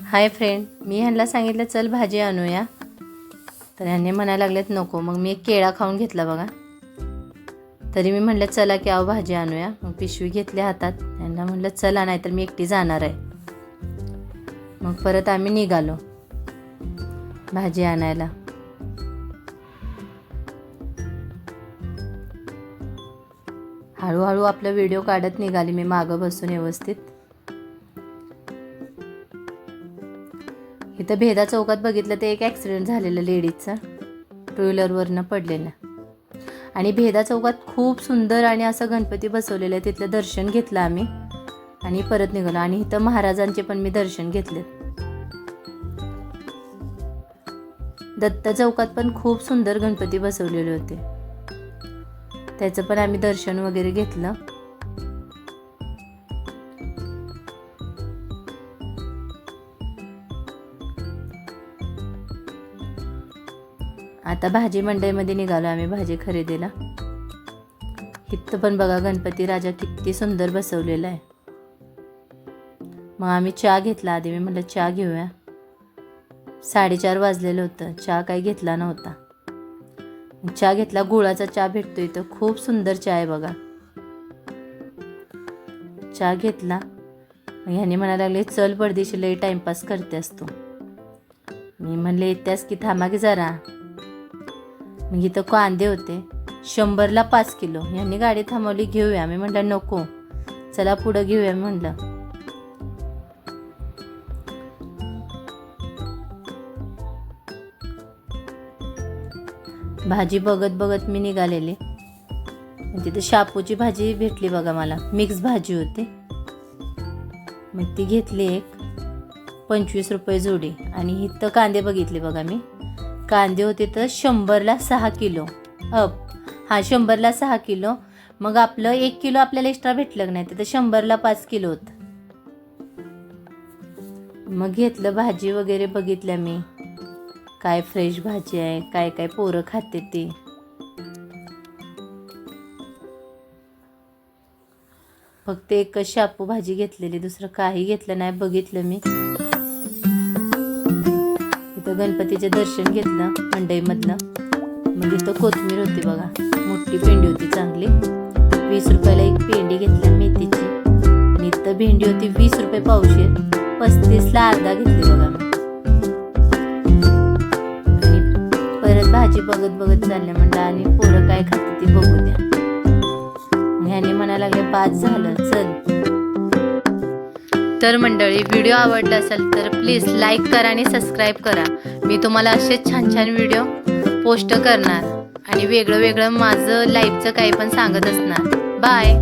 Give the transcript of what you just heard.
Hi friend, मी ह्यांना सांगितलं चल भाजी आणूया, तर ह्यांनी म्हणायला लागलेत नको. मग मी एक केळा खाऊन घेतला बघा. तरी मी म्हटलं चला की आव भाजी आणूया. मग पिशवी घेतली हातात. ह्यांना म्हटलं चला, नाहीतर मी एकटी जाणार आहे. मग परत आम्ही निघालो भाजी आणायला. हळूहळू आपला व्हिडिओ काढत निघाली मी मागं बसून व्यवस्थित. इथं भेदा चौकात बघितलं ते एक ॲक्सिडेंट झालेलं लेडीजचा, टू व्हीलरवरनं पडलेलं. आणि भेदा चौकात खूप सुंदर आणि असं गणपती बसवलेलं आहे. तिथलं दर्शन घेतलं आम्ही आणि परत निघालो. आणि इथं महाराजांचे पण मी दर्शन घेतले. दत्त चौकात पण खूप सुंदर गणपती बसवलेले होते, त्याचं पण आम्ही दर्शन वगैरे घेतलं. आता भाजी मंडईमध्ये निघालो आम्ही भाजी खरेदीला. इथं पण बघा गणपती राजा किती सुंदर बसवलेला आहे. मग आम्ही चहा घेतला आधी. मी म्हटलं चहा घेऊया. 4:30 वाजलेलं होतं, चहा काही घेतला नव्हता. चहा घेतला, गुळाचा चहा भेटतो इथं, खूप सुंदर चहा आहे बघा. चहा घेतला. ह्याने म्हणायला लागले चल परदेशी, लई टाइमपास करते असतो. मी म्हणले येत्यास की थांबा की जरा. मग इथं कांदे होते 100ला 5 किलो. ह्यांनी गाडी थांबवली, घेऊया. मी म्हटलं नको, चला पुढं घेऊया म्हटलं. भाजी बघत बघत मी निघालेली. तिथे शापूची भाजी भेटली बघा मला, मिक्स भाजी होती. मग ती घेतली एक, 25 रुपये जोडी. आणि इथं कांदे बघितले बघा मी. कांदे होते तर 100ला 6 किलो. 100ला 6 किलो. मग आपलं 1 किलो आपल्याला एक्स्ट्रा भेटलं नाही, तर 100ला 5 किलो होतं. मग घेतलं भाजी वगैरे बघितल्या मी, काय फ्रेश भाजी आहे, काय काय पोरं खाते ती. फक्त एकच शापू भाजी घेतलेली, दुसरं काही घेतलं नाही. बघितलं मी इथं गणपतीचे दर्शन घेतलं मंडईमधलं. मग इथं कोथिंबीर होती बघा, मोठी पेंडी होती चांगली. 20 रुपयाला एक पेंडी घेतली मेथीची. आणि इथं भेंडी होती 20 रुपये पावशेर, 35ला अर्धा घेतली बघा मी. परत भाजी बघत बघत चालल्या म्हणलं, आणि पोरं काय खाते ती बघू द्या. ह्याने म्हणायला लागले पाच झालं चल. तर मंडळी, व्हिडिओ आवडला असेल तर प्लीज लाईक करा आणि सबस्क्राईब करा. मी तुम्हाला असेच छान छान व्हिडिओ पोस्ट करणार आणि वेगळं वेगळं माझं लाईफचं काही पण सांगत असणार. बाय.